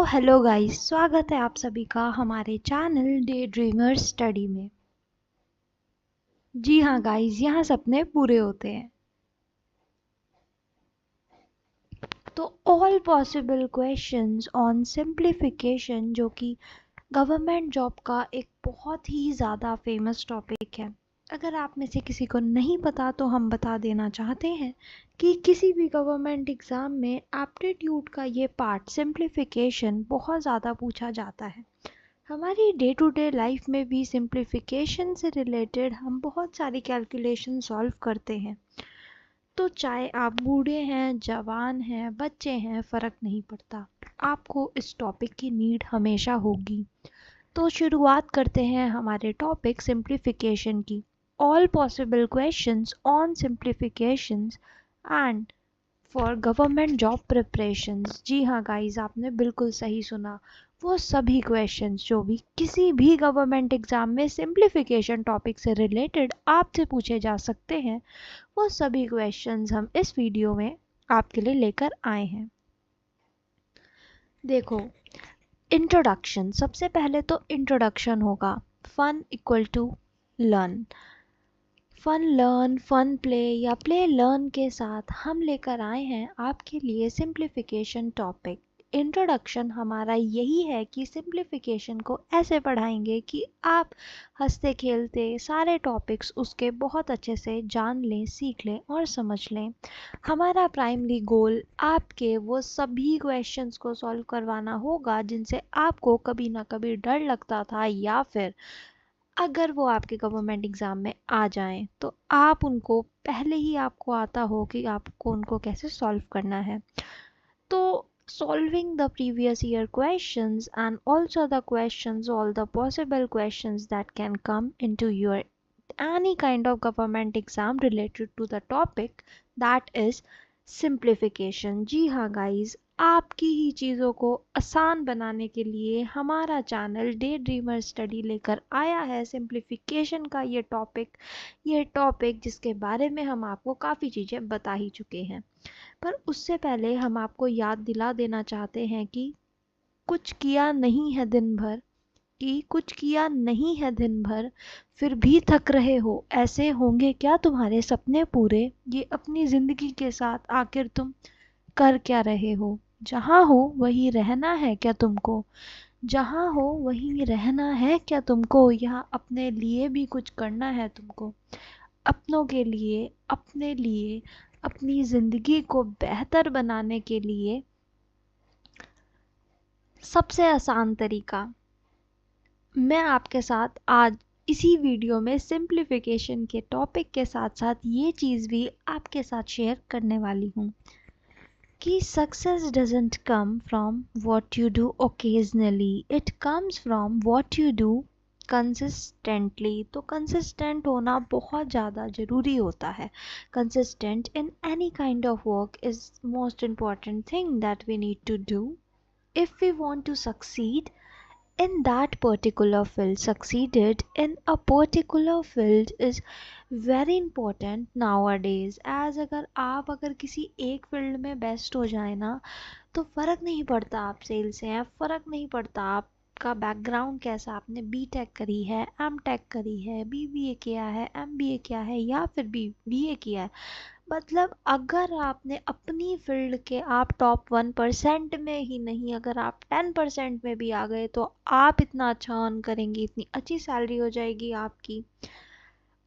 Hello guys, स्वागत है आप सभी का हमारे चैनल डे ड्रीमर स्टडी में। जी हाँ गाइस, यहाँ सपने पूरे होते हैं। तो all possible questions on simplification, जो कि गवर्नमेंट जॉब का एक बहुत ही ज़्यादा फेमस टॉपिक है। अगर आप में से किसी को नहीं पता तो हम बता देना चाहते हैं कि किसी भी गवर्नमेंट एग्ज़ाम में एप्टीट्यूड का ये पार्ट सिंप्लीफिकेशन बहुत ज़्यादा पूछा जाता है। हमारी डे टू डे लाइफ में भी सिंप्लीफिकेशन से रिलेटेड हम बहुत सारी कैलकुलेशन सॉल्व करते हैं। तो चाहे आप बूढ़े हैं, जवान हैं, बच्चे हैं, फ़र्क नहीं पड़ता, आपको इस टॉपिक की नीड हमेशा होगी। तो शुरुआत करते हैं हमारे टॉपिक सिंप्लीफिकेशन की। All possible questions on simplifications and for government job preparations. जी हाँ गाइस, आपने बिल्कुल सही सुना। वो सभी क्वेश्चंस जो भी किसी भी गवर्नमेंट एग्जाम में सिंप्लीफिकेशन टॉपिक से रिलेटेड आपसे पूछे जा सकते हैं, वो सभी क्वेश्चंस हम इस वीडियो में आपके लिए लेकर आए हैं। देखो, इंट्रोडक्शन। सबसे पहले तो इंट्रोडक्शन होगा। Fun equal to learn. Fun learn, fun play या प्ले लर्न के साथ हम लेकर आए हैं आपके लिए सिंप्लीफिकेशन टॉपिक। इंट्रोडक्शन हमारा यही है कि सिंप्लीफिकेशन को ऐसे पढ़ाएंगे कि आप हंसते खेलते सारे टॉपिक्स उसके बहुत अच्छे से जान लें, सीख लें और समझ लें। हमारा प्राइमरी गोल आपके वो सभी क्वेश्चंस को सॉल्व करवाना होगा जिनसे आपको कभी ना कभी डर लगता था, या फिर अगर वो आपके गवर्नमेंट एग्ज़ाम में आ जाएं तो आप उनको पहले ही आपको आता हो कि आपको उनको कैसे सॉल्व करना है। तो solving the previous year questions and also the questions, all the possible questions that can come into your any kind of government exam related to the topic, that is simplification। जी हाँ guys, आपकी ही चीज़ों को आसान बनाने के लिए हमारा channel Day dreamer study लेकर आया है सिंप्लीफिकेशन का ये टॉपिक जिसके बारे में हम आपको काफ़ी चीज़ें बता ही चुके हैं। पर उससे पहले हम आपको याद दिला देना चाहते हैं कि कुछ किया नहीं है दिन भर, फिर भी थक रहे हो, ऐसे होंगे क्या तुम्हारे सपने पूरे? ये अपनी ज़िंदगी के साथ आखिर तुम कर क्या रहे हो? जहाँ हो वहीं रहना है क्या तुमको? जहाँ हो वहीं रहना है क्या तुमको? यहाँ अपने लिए भी कुछ करना है तुमको। अपनों के लिए, अपने लिए, अपनी ज़िंदगी को बेहतर बनाने के लिए सबसे आसान तरीका, मैं आपके साथ आज इसी वीडियो में सिंप्लीफिकेशन के टॉपिक के साथ साथ ये चीज़ भी आपके साथ शेयर करने वाली हूँ कि success doesn't come from what you do occasionally, it comes from what you do consistently. तो कंसिस्टेंट होना बहुत ज़्यादा ज़रूरी होता है। Consistent in any kind of work is most important thing that we need to do if we want to succeed in that particular field. Succeeded in a particular field is very important nowadays, as अगर किसी एक field में best हो जाए ना, तो फ़र्क नहीं पड़ता आप सेल्स से हैं, फ़र्क नहीं पड़ता आपका बैकग्राउंड कैसा, आपने बीटेक करी है, एमटेक करी है, बीबीए किया है, एमबीए किया है या फिर बीए किया है। मतलब अगर आपने अपनी फील्ड के आप टॉप 1% में ही नहीं, अगर आप 10% में भी आ गए तो आप इतना अच्छा अर्न करेंगे, इतनी अच्छी सैलरी हो जाएगी आपकी,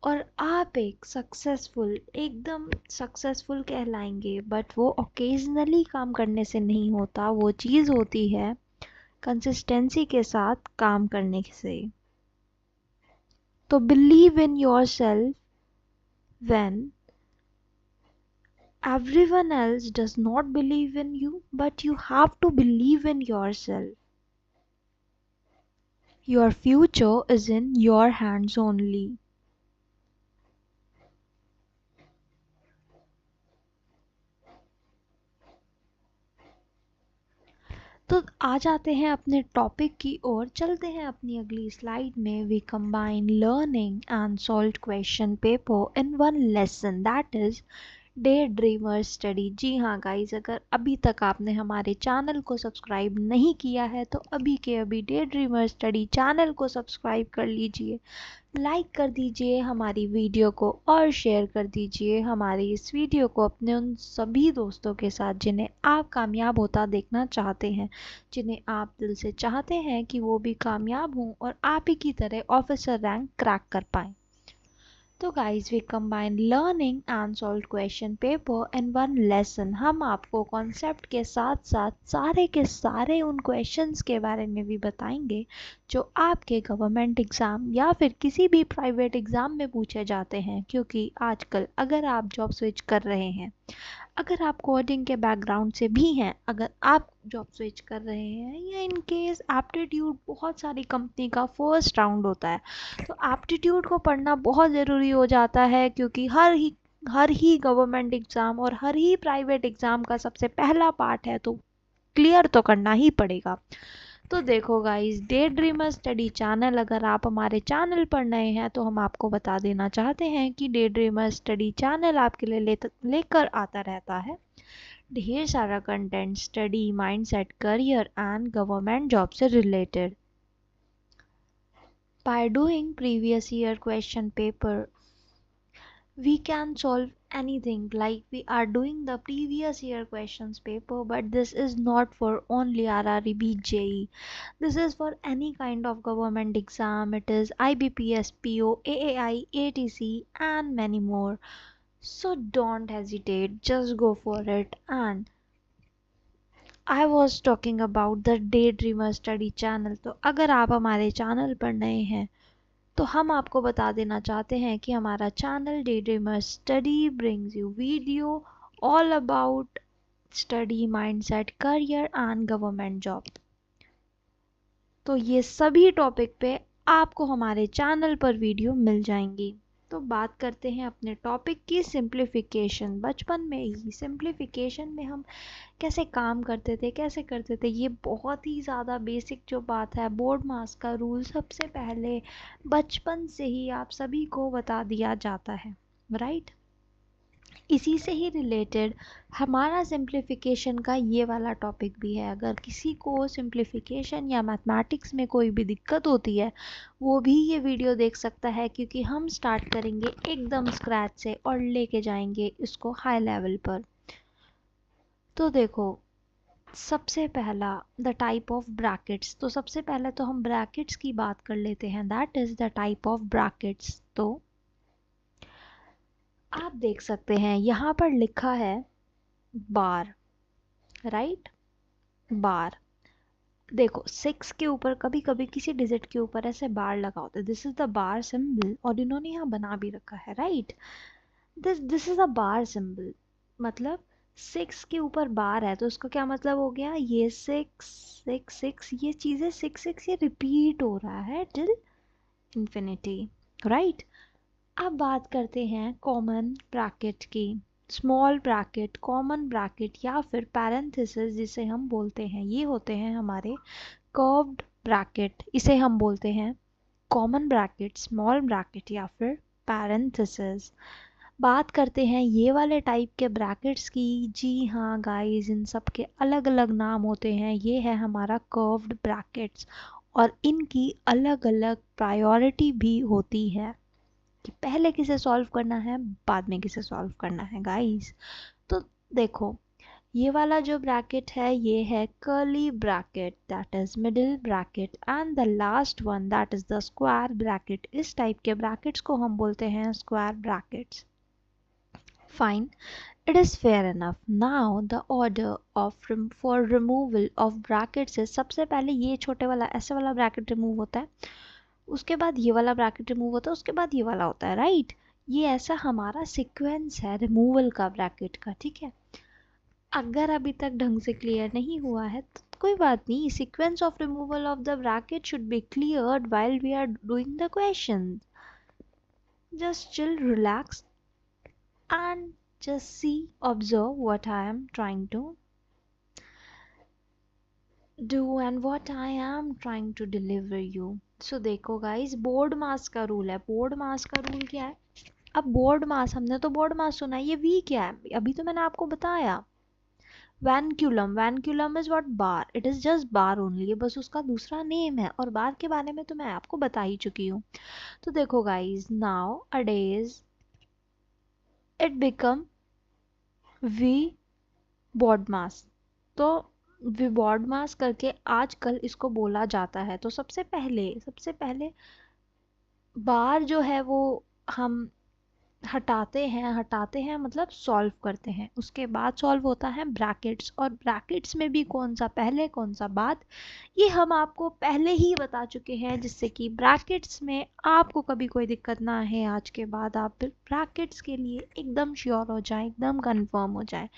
और आप एकदम सक्सेसफुल कहलाएंगे। बट वो ओकेजनली काम करने से नहीं होता, वो चीज़ होती है कंसिस्टेंसी के साथ काम करने से। तो believe in your self when everyone else does not believe in you, but you have to believe in yourself. Your future is in your hands only. तो आ जाते हैं अपने टॉपिक की ओर, चलते हैं अपनी अगली स्लाइड में। We combine learning and solve question paper in one lesson, that is day dreamer study. जी हाँ गाइज, अगर अभी तक आपने हमारे चैनल को सब्सक्राइब नहीं किया है तो अभी के अभी डे ड्रीमर स्टडी चैनल को सब्सक्राइब कर लीजिए, लाइक कर दीजिए हमारी वीडियो को और शेयर कर दीजिए हमारी इस वीडियो को अपने उन सभी दोस्तों के साथ जिन्हें आप कामयाब होता देखना चाहते हैं, जिन्हें आप दिल से चाहते हैं कि वो भी कामयाब हों और आप ही की तरह ऑफिसर रैंक क्रैक कर पाएँ। तो guys we combine learning and solve question paper in one lesson. हम आपको कॉन्सेप्ट के साथ साथ सारे के सारे उन क्वेश्चंस के बारे में भी बताएंगे जो आपके गवर्नमेंट एग्ज़ाम या फिर किसी भी प्राइवेट एग्ज़ाम में पूछे जाते हैं। क्योंकि आजकल अगर आप जॉब स्विच कर रहे हैं, अगर आप कोडिंग के बैकग्राउंड से भी हैं, अगर आप जॉब स्विच कर रहे हैं, या इन केस एप्टीट्यूड बहुत सारी कंपनी का फर्स्ट राउंड होता है, तो एप्टीट्यूड को पढ़ना बहुत ज़रूरी हो जाता है। क्योंकि हर ही गवर्नमेंट एग्ज़ाम और हर ही प्राइवेट एग्ज़ाम का सबसे पहला पार्ट है, तो क्लियर तो करना ही पड़ेगा। तो देखो guys, day dreamer study channel, अगर आप हमारे चैनल पर नए हैं तो हम आपको बता देना चाहते हैं कि डे ड्रीमर स्टडी चैनल आपके लिए लेकर आता रहता है ढेर सारा content study, mindset, career and government job से related. By doing previous year question paper, we can solve anything, like we are doing the previous year questions paper, but this is not for only RRB JE. This is for any kind of government exam. It is IBPS, PO, AAI, ATC and many more. So don't hesitate, just go for it. And I was talking about the Daydreamer Study channel. तो अगर आप हमारे channel पर नए हैं तो हम आपको बता देना चाहते हैं कि हमारा channel Day dreamer study brings you video all about study, mindset, career and government job. तो ये सभी टॉपिक पे आपको हमारे चैनल पर वीडियो मिल जाएंगी। तो बात करते हैं अपने टॉपिक की, सिंप्लीफिकेशन। बचपन में ही सिंप्लीफिकेशन में हम कैसे काम करते थे, कैसे करते थे, ये बहुत ही ज़्यादा बेसिक जो बात है, बोर्ड मास का रूल सबसे पहले बचपन से ही आप सभी को बता दिया जाता है, राइट। इसी से ही रिलेटेड हमारा सिंप्लीफिकेशन का ये वाला टॉपिक भी है। अगर किसी को सिंप्लीफिकेशन या मैथमेटिक्स में कोई भी दिक्कत होती है, वो भी ये वीडियो देख सकता है, क्योंकि हम स्टार्ट करेंगे एकदम स्क्रैच से और लेके जाएंगे इसको हाई लेवल पर। तो देखो, सबसे पहला द टाइप ऑफ ब्रैकेट्स। तो सबसे पहले तो हम ब्रैकेट्स की बात कर लेते हैं, that is the type of brackets. तो आप देख सकते हैं यहाँ पर लिखा है बार, राइट, बार। देखो 6 के ऊपर कभी कभी किसी डिजिट के ऊपर ऐसे बार लगा होता है, this is the bar symbol, और इन्होंने यहाँ बना भी रखा है, right. This is a bar symbol, मतलब 6 के ऊपर बार है, तो उसका क्या मतलब हो गया, ये 6 ये चीज़ें 6 ये रिपीट हो रहा है टिल इन्फिनिटी, राइट। अब बात करते हैं कॉमन ब्रैकेट की। स्मॉल ब्रैकेट, कॉमन ब्रैकेट या फिर पैरेंथेसिस जिसे हम बोलते हैं, ये होते हैं हमारे कर्व्ड ब्रैकेट। इसे हम बोलते हैं कॉमन ब्रैकेट, स्मॉल ब्रैकेट या फिर पैरेंथेसिस। बात करते हैं ये वाले टाइप के ब्रैकेट्स की। जी हाँ गाइस, इन सब के अलग अलग नाम होते हैं। ये है हमारा कर्व्ड ब्रैकेट्स और इनकी अलग अलग प्रायोरिटी भी होती है कि पहले किसे सॉल्व करना है, बाद में किसे सॉल्व करना है गाइस। तो देखो, ये वाला जो ब्रैकेट है ये है curly bracket, that is middle bracket, and the last one that is the square bracket. इस टाइप के ब्रैकेट्स को हम बोलते हैं square brackets. Fine, it is fair enough. Now the order of for removal of brackets is, सबसे पहले ये छोटे वाला ऐसे वाला ब्रैकेट रिमूव होता है, उसके बाद ये वाला ब्रैकेट रिमूव होता है, उसके बाद ये वाला होता है, राइट। ये ऐसा हमारा सीक्वेंस है रिमूवल का ब्रैकेट का, ठीक है। अगर अभी तक ढंग से क्लियर नहीं हुआ है तो कोई बात नहीं, sequence of removal of the bracket should be cleared while we are doing the question. Just chill, relax and just see, observe what I am trying to do and what I am trying to deliver you. So देखो guys, board मास का rule है। Board मास का rule क्या है, अब board मास, हमने तो board मास सुना है, ये वी क्या है? अभी तो मैंने आपको बताया vinculum. Vinculum is what? Bar. It is just bar only, ये बस उसका दूसरा नेम है, और बार के बारे में तो मैं आपको बता ही चुकी हूँ। तो देखो गाइज, नाउ अडेज इट बिकम वी बॉड मास। तो वी बॉड मास करके आजकल इसको बोला जाता है। तो सबसे पहले बार जो है वो हम हटाते हैं मतलब सॉल्व करते हैं। उसके बाद सॉल्व होता है ब्रैकेट्स, और ब्रैकेट्स में भी कौन सा पहले कौन सा बाद, ये हम आपको पहले ही बता चुके हैं, जिससे कि ब्रैकेट्स में आपको कभी कोई दिक्कत ना है। आज के बाद आप ब्रैकेट्स के लिए एकदम श्योर हो जाए, एकदम कंफर्म हो जाए।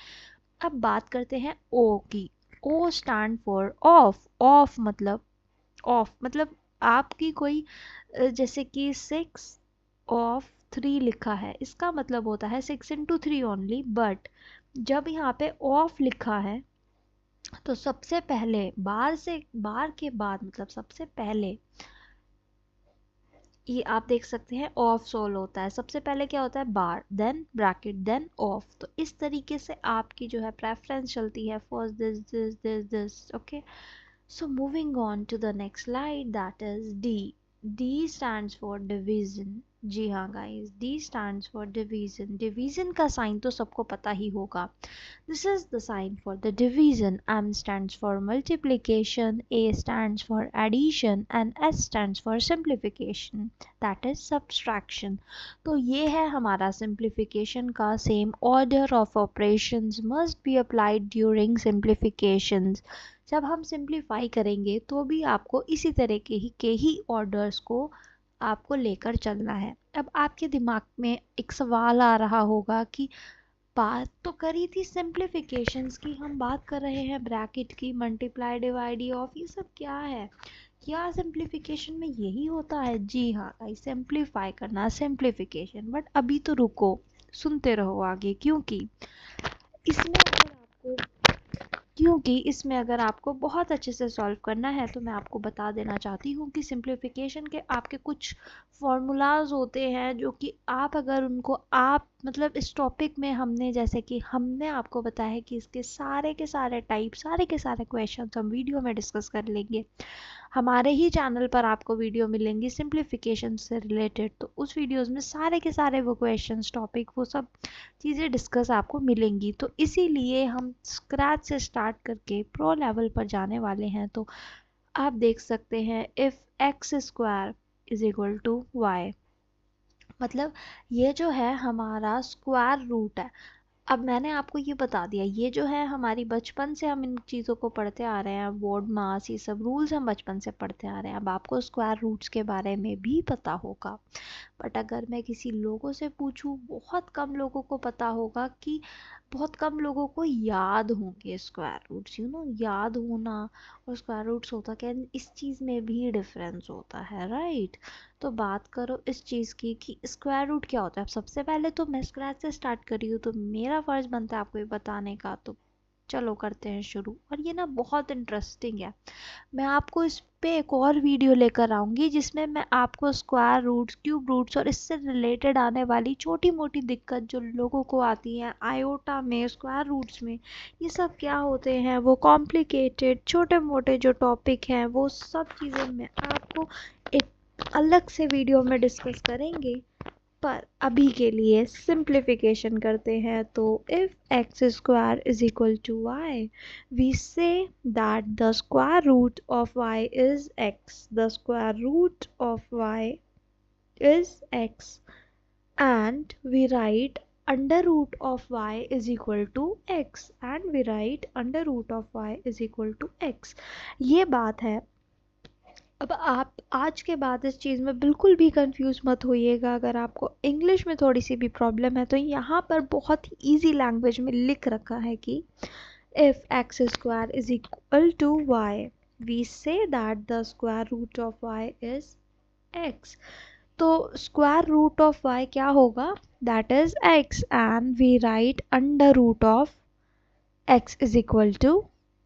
अब बात करते हैं ओ की। O stand for of. Of मतलब आपकी कोई जैसे कि 6 of 3 लिखा है, इसका मतलब होता है 6 into 3 ओनली। बट जब यहाँ पे ऑफ लिखा है तो सबसे पहले बार के बाद मतलब सबसे पहले ये आप देख सकते हैं ऑफ सोल होता है। सबसे पहले क्या होता है? बार, देन ब्रैकेट, देन ऑफ। तो इस तरीके से आपकी जो है प्रेफरेंस चलती है, first this this this this. Okay, so moving on to the next slide, that is D. D stands for division. जी हाँ guys, D stands for division. division का साइन तो सबको पता ही होगा। This is the sign for the division. M stands for multiplication, A stands for addition, and S stands for simplification. That is subtraction. तो ये है हमारा simplification का same order of operations must be applied during simplifications. जब हम simplify करेंगे तो भी आपको इसी तरह के ही ऑर्डर्स को आपको लेकर चलना है। अब आपके दिमाग में एक सवाल आ रहा होगा कि बात तो करी थी सिंप्लीफिकेशंस की, हम बात कर रहे हैं ब्रैकेट की, मल्टीप्लाई डिवाइड ऑफ, ये सब क्या है? क्या सिंप्लीफिकेशन में यही होता है? जी हाँ गाइस, सिंप्लीफाई करना सिंप्लीफिकेशन। बट अभी तो रुको, सुनते रहो आगे, क्योंकि इसमें अगर आपको बहुत अच्छे से सॉल्व करना है तो मैं आपको बता देना चाहती हूँ कि सिंप्लीफिकेशन के आपके कुछ फॉर्मूलाज होते हैं, जो कि आप अगर उनको आप मतलब इस टॉपिक में जैसे कि हमने आपको बताया कि इसके सारे के सारे टाइप, सारे के सारे क्वेश्चन हम वीडियो में डिस्कस कर लेंगे। हमारे ही चैनल पर आपको वीडियो मिलेंगी सिंप्लीफिकेशन से रिलेटेड, तो उस वीडियोस में सारे के सारे वो क्वेश्चंस, टॉपिक, वो सब चीज़ें डिस्कस आपको मिलेंगी। तो इसीलिए हम स्क्रैच से स्टार्ट करके प्रो लेवल पर जाने वाले हैं। तो आप देख सकते हैं, if x square is equal to y, मतलब ये जो है हमारा स्क्वायर रूट है। अब मैंने आपको ये बता दिया, ये जो है हमारी बचपन से हम इन चीज़ों को पढ़ते आ रहे हैं, बोर्ड मास, ये सब रूल्स हम बचपन से पढ़ते आ रहे हैं। अब आपको स्क्वायर रूट्स के बारे में भी पता होगा। बट अगर मैं किसी लोगों से पूछूं, बहुत कम लोगों को पता होगा, कि बहुत कम लोगों को याद होंगे स्क्वायर रूट्स। याद होना और स्क्वायर रूट्स होता क्या है, इस चीज़ में भी डिफरेंस होता है, राइट? तो बात करो इस चीज़ की कि स्क्वायर रूट क्या होता है। अब सबसे पहले तो मैं स्क्रैच से स्टार्ट कर रही हूँ, तो मेरा फ़र्ज़ बनता है आपको ये बताने का। तो चलो करते हैं शुरू। और ये ना बहुत इंटरेस्टिंग है, मैं आपको इस पे एक और वीडियो लेकर आऊँगी जिसमें मैं आपको स्क्वायर रूट्स, क्यूब रूट्स और इससे रिलेटेड आने वाली छोटी मोटी दिक्कत जो लोगों को आती है आयोटा में, स्क्वायर रूट्स में, ये सब क्या होते हैं, वो कॉम्प्लिकेटेड छोटे मोटे जो टॉपिक हैं, वो सब चीज़ें मैं आपको एक अलग से वीडियो में डिस्कस करेंगे। पर अभी के लिए सिंप्लीफिकेशन करते हैं। तो if x square is equal to y, we say that the square root of y is x, the square root of y is x, and we write under root of y is equal to x, and we write under root of y is equal to x। ये बात है। अब आप आज के बाद इस चीज़ में बिल्कुल भी कंफ्यूज मत होइएगा। अगर आपको इंग्लिश में थोड़ी सी भी प्रॉब्लम है तो यहाँ पर बहुत ही ईजी लैंग्वेज में लिख रखा है कि if x square is equal to y, we say that the square root of y is x. तो स्क्वायर रूट ऑफ वाई क्या होगा? That is x, and we write under root of x is equal to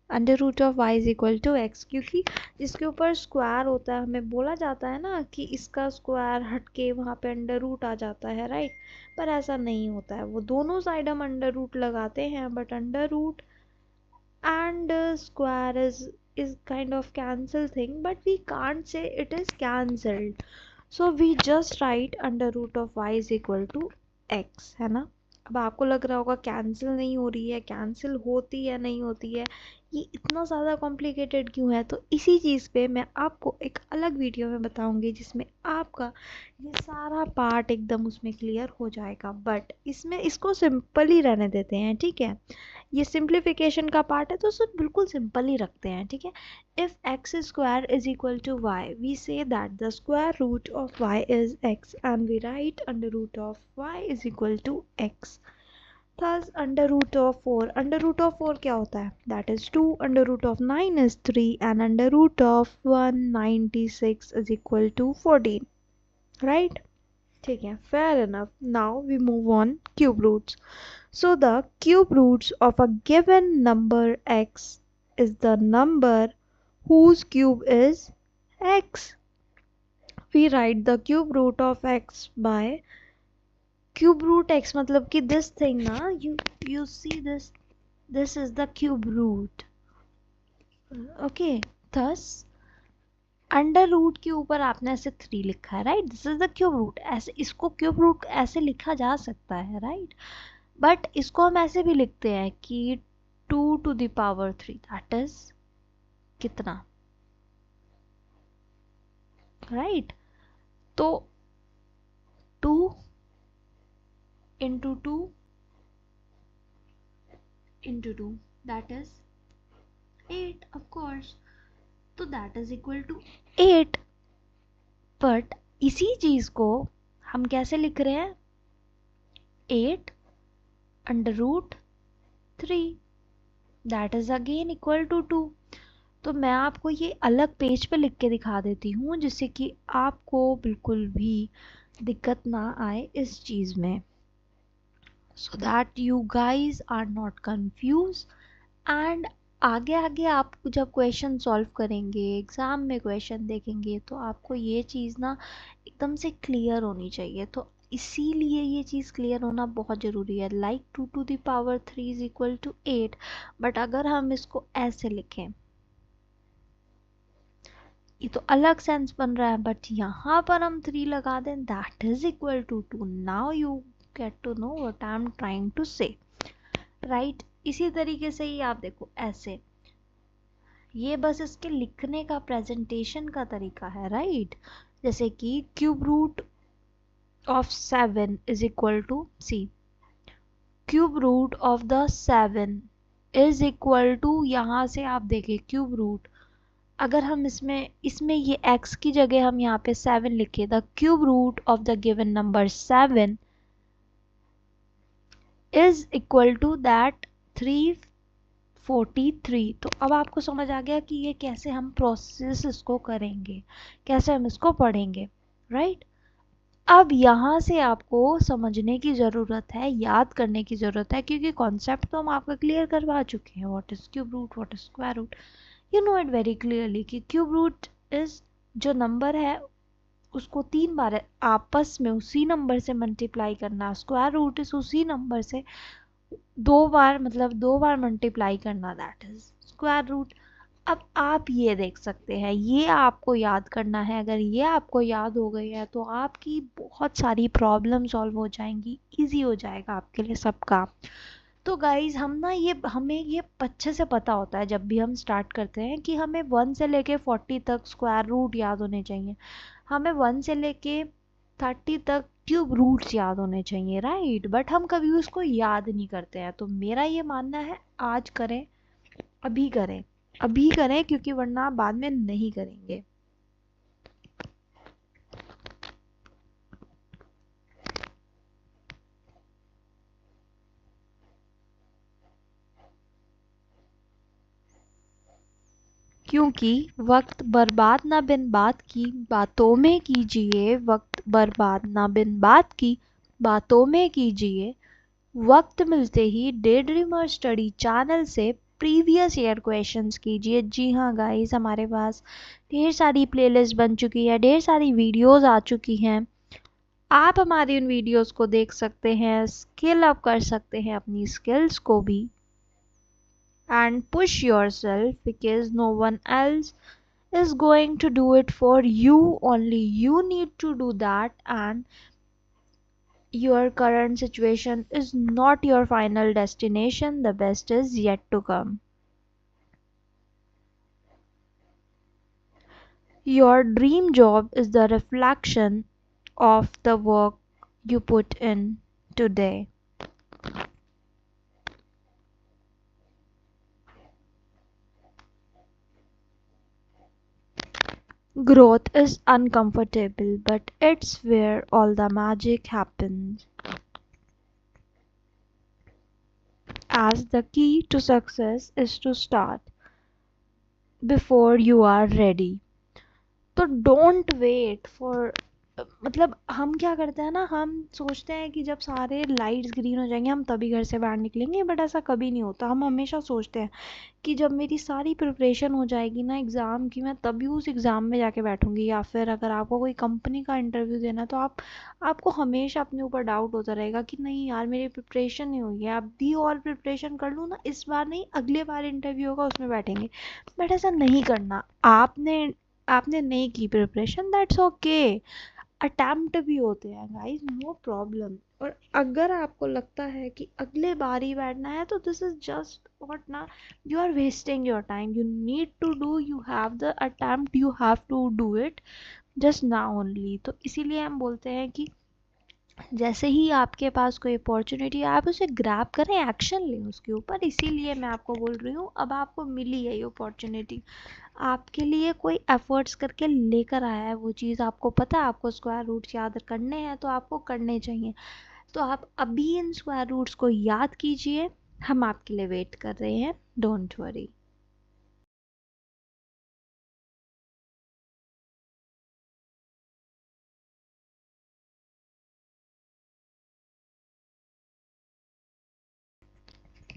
under root of y is equal to x, क्योंकि जिसके ऊपर square होता है हमें बोला जाता है ना कि इसका स्क्वायर हट के वहाँ पे अंडर रूट आ जाता है, राइट। पर ऐसा नहीं होता है, वो दोनों साइड हम अंडर रूट लगाते हैं, but under root and square is kind of cancel thing, but we can't say it is cancelled, so we just write under root of y is equal to x, है ना। अब आपको लग रहा होगा cancel नहीं हो रही है, कैंसिल होती है नहीं होती है, ये इतना ज़्यादा कॉम्प्लिकेटेड क्यों है, तो इसी चीज़ पे मैं आपको एक अलग वीडियो में बताऊंगी जिसमें आपका ये सारा पार्ट एकदम उसमें क्लियर हो जाएगा। बट इसमें इसको सिंपल ही रहने देते हैं, ठीक है। ये सिंप्लीफिकेशन का पार्ट है तो उसे बिल्कुल सिंपल ही रखते हैं, ठीक है। If x square is equal to y, we say that the square root of y is x and we write under root of y is equal to x. Thus under root of 4 क्या होता है, that is 2, under root of 9 is 3 and under root of 196 is equal to 14, right. ठीक है, fair enough. Now we move on cube roots. So the cube roots of a given number x is the number whose cube is x. We write the cube root of x by cube root x, मतलब कि this thing ना, you see this is the cube root. Okay, thus under root के ऊपर आपने ऐसे 3 लिखा है, right. This is the cube root, ऐसे इसको क्यूब रूट ऐसे लिखा जा सकता है, राइट। बट इसको हम ऐसे भी लिखते हैं कि 2 to the power 3, that is कितना, राइट। तो 2 into 2 into 2 that is 8, of course, तो that is equal to 8। But इसी चीज को हम कैसे लिख रहे हैं, 8 under root 3, that is again equal to 2। तो मैं आपको ये अलग पेज पे लिख के दिखा देती हूँ जिससे कि आपको बिल्कुल भी दिक्कत ना आए इस चीज में, so that you guys are not confuse. And आगे आगे आप जब क्वेश्चन सॉल्व करेंगे, एग्ज़ाम में क्वेश्चन देखेंगे, तो आपको ये चीज़ ना एकदम से क्लियर होनी चाहिए। तो इसीलिए ये चीज़ क्लियर होना बहुत ज़रूरी है। Like 2 to the power 3 is equal to 8, but अगर हम इसको ऐसे लिखें, ये तो अलग सेंस बन रहा है, बट यहाँ पर हम 3 लगा दें, that is equal to 2। Now you get to know what I am trying to say, right. इसी तरीके से ही आप देखो ऐसे, ये बस इसके लिखने का प्रेजेंटेशन का तरीका है, राइट। जैसे कि cube root of 7 is equal to c, cube root of the 7 is equal to, यहाँ से आप देखें क्यूब रूट, अगर हम इसमें ये x की जगह हम यहाँ पे 7 लिखे, the cube root of the given number 7 is equal to that 343। तो अब आपको समझ आ गया कि ये कैसे हम प्रोसेस इसको करेंगे, कैसे हम इसको पढ़ेंगे, राइट। अब यहाँ से आपको समझने की ज़रूरत है, याद करने की ज़रूरत है, क्योंकि कॉन्सेप्ट तो हम आपका क्लियर करवा चुके हैं। What is cube root, what is square root, you know it very clearly कि क्यूब रूट इज़ जो नंबर है उसको 3 बार आपस में उसी नंबर से मल्टीप्लाई करना, स्क्वायर रूट इज उसी नंबर से 2 बार, मतलब 2 बार मल्टीप्लाई करना, दैट इज स्क्वायर रूट। अब आप ये देख सकते हैं, ये आपको याद करना है। अगर ये आपको याद हो गई है तो आपकी बहुत सारी प्रॉब्लम सॉल्व हो जाएंगी, इजी हो जाएगा आपके लिए सब काम। तो गाइज हमें ये अच्छे से पता होता है जब भी हम स्टार्ट करते हैं कि हमें 1 से लेके 40 तक स्क्वायर रूट याद होने चाहिए, हमें 1 से लेके 30 तक क्यूब रूट्स याद होने चाहिए, राइट। बट हम कभी उसको याद नहीं करते हैं। तो मेरा ये मानना है, आज करें, अभी करें, अभी करें, क्योंकि वरना बाद में नहीं करेंगे। क्योंकि वक्त बर्बाद ना बिन बात की बातों में कीजिए, वक्त बर्बाद ना बिन बात की बातों में कीजिए, वक्त मिलते ही डे ड्रीमर स्टडी चैनल से प्रीवियस ईयर क्वेश्चंस कीजिए। जी हाँ गाइस, हमारे पास ढेर सारी प्लेलिस्ट बन चुकी है, ढेर सारी वीडियोस आ चुकी हैं। आप हमारी उन वीडियोस को देख सकते हैं, स्किल अप कर सकते हैं अपनी स्किल्स को भी, and push yourself because no one else is going to do it for you. Only you need to do that, and your current situation is not your final destination. The best is yet to come. Your dream job is the reflection of the work you put in today. Growth is uncomfortable, but it's where all the magic happens. As the key to success is to start before you are ready. तो don't wait for, मतलब हम क्या करते हैं ना, हम सोचते हैं कि जब सारे लाइट्स ग्रीन हो जाएंगे हम तभी घर से बाहर निकलेंगे, बट ऐसा कभी नहीं होता। हम हमेशा सोचते हैं कि जब मेरी सारी प्रिपरेशन हो जाएगी ना एग्ज़ाम की, मैं तभी उस एग्ज़ाम में जाके बैठूंगी। या फिर अगर आपको कोई कंपनी का इंटरव्यू देना है तो आपको हमेशा अपने ऊपर डाउट होता रहेगा कि नहीं यार मेरी प्रिपरेशन नहीं हुई है, अब भी और प्रिपरेशन कर लूँ ना, इस बार नहीं अगले बार इंटरव्यू होगा उसमें बैठेंगे। बट ऐसा नहीं करना। आपने आपने नहीं की प्रिपरेशन, दैट्स ओके। अटेम्प्ट भी होते हैं गाइस, नो प्रॉब्लम। और अगर आपको लगता है कि अगले बार ही बैठना है तो दिस इज जस्ट व्हाट ना, you are wasting your time. You need to do, you have the attempt, you have to do it just now only. तो इसीलिए हम बोलते हैं कि जैसे ही आपके पास कोई अपॉर्चुनिटी आप उसे ग्रैब करें, एक्शन लें उसके ऊपर। इसीलिए मैं आपको बोल रही हूँ, अब आपको मिली है ये अपॉर्चुनिटी, आपके लिए कोई एफर्ट्स करके लेकर आया है वो चीज़, आपको पता है आपको स्क्वायर रूट्स याद करने हैं तो आपको करने चाहिए। तो आप अभी इन स्क्वायर रूट्स को याद कीजिए, हम आपके लिए वेट कर रहे हैं, डोंट वरी।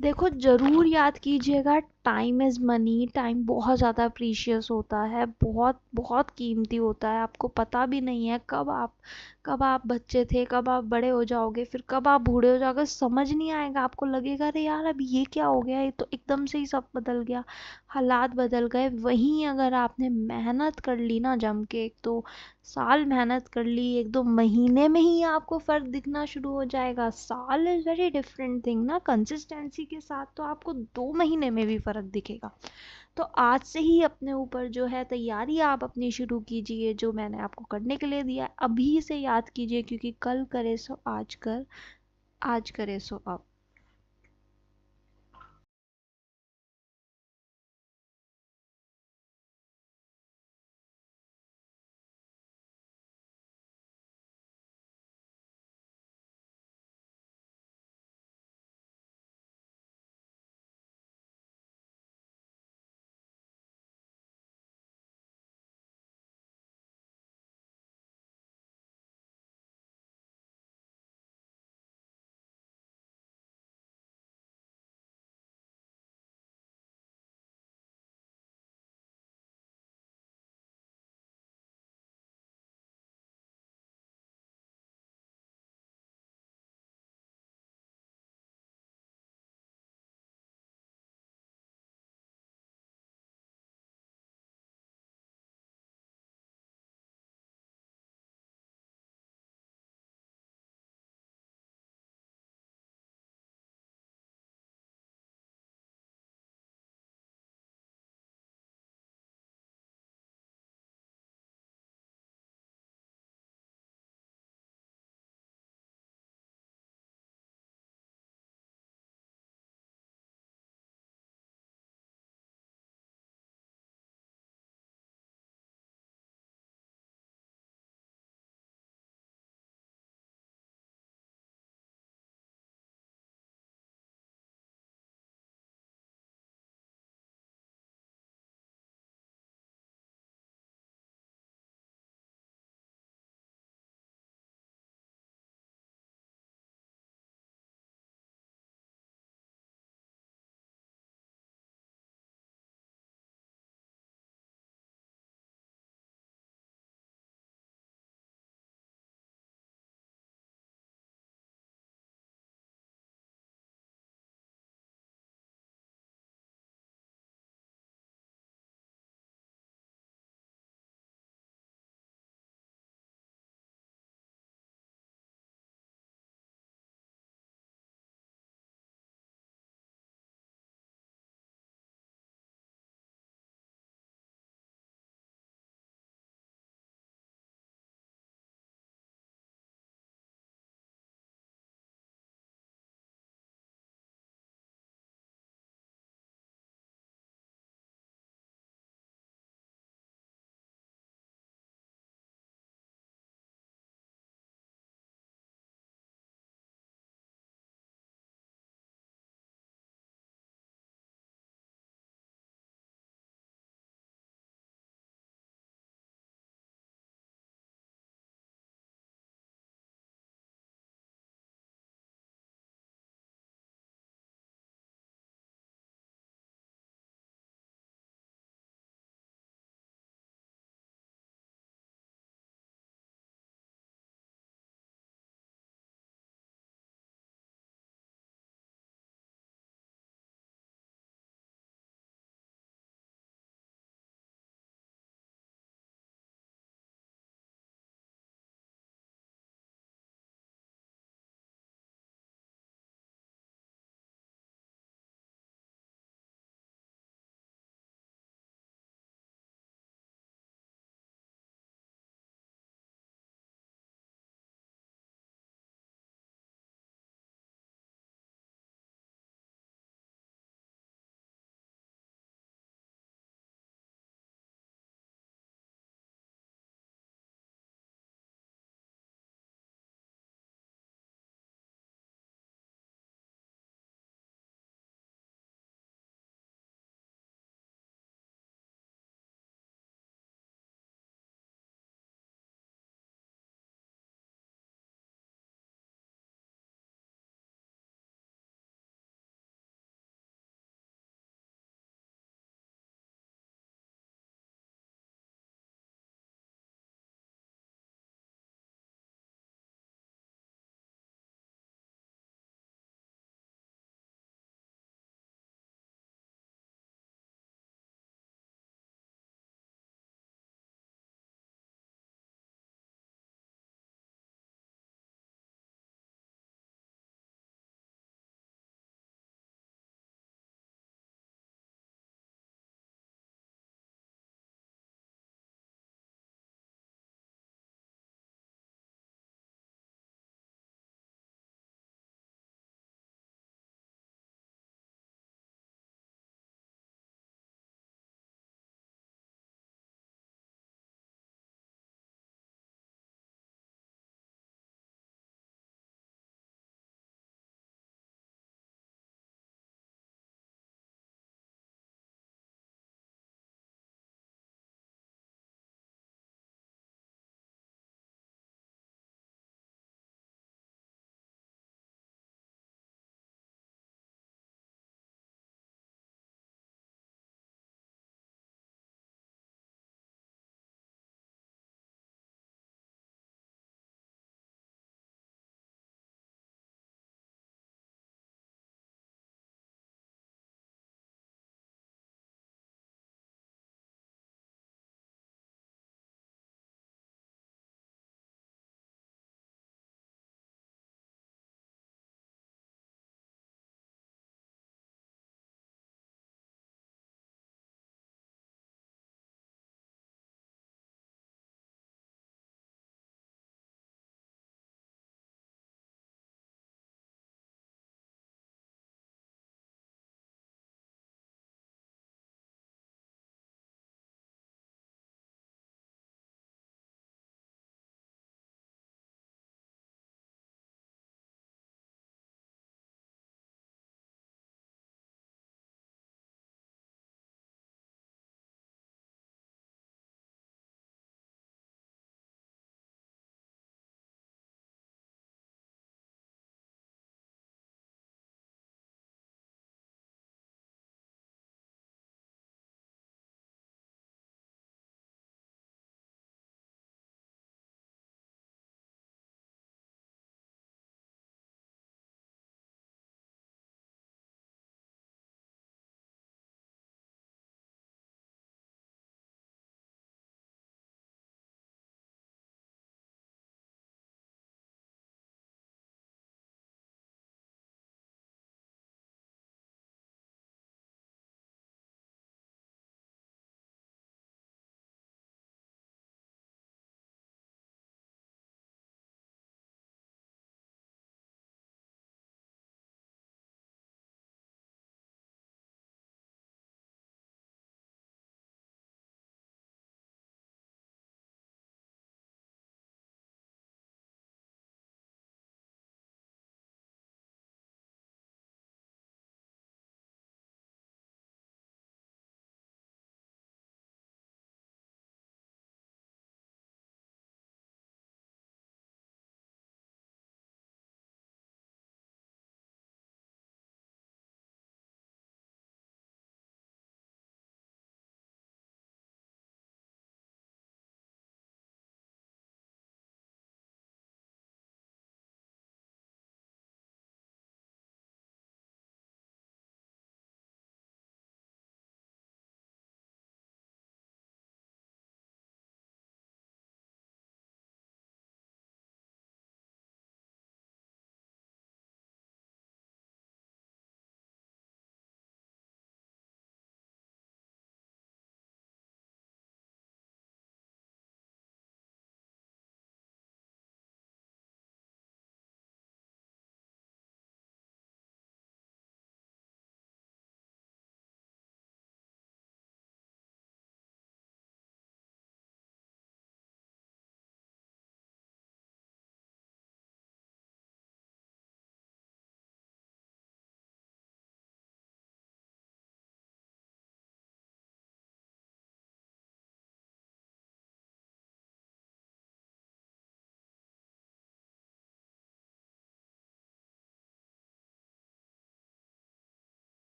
देखो ज़रूर याद कीजिएगा, टाइम इज़ मनी। टाइम बहुत ज़्यादा प्रीशियस होता है, बहुत बहुत कीमती होता है। आपको पता भी नहीं है कब आप बच्चे थे, कब आप बड़े हो जाओगे, फिर कब आप बूढ़े हो जाओगे, समझ नहीं आएगा। आपको लगेगा अरे यार अब ये क्या हो गया, ये तो एकदम से ही सब बदल गया, हालात बदल गए। वहीं अगर आपने मेहनत कर ली ना जम के, एक दो साल मेहनत कर ली, एक दो महीने में ही आपको फ़र्क दिखना शुरू हो जाएगा। साल इज़ वेरी डिफरेंट थिंग ना, कंसिस्टेंसी के साथ तो आपको 2 महीने में भी फ़र्क दिखेगा। तो आज से ही अपने ऊपर जो है तैयारी आप अपनी शुरू कीजिए, जो मैंने आपको करने के लिए दिया है अभी से याद कीजिए, क्योंकि कल करे सो आज कर, आज करे सो अब।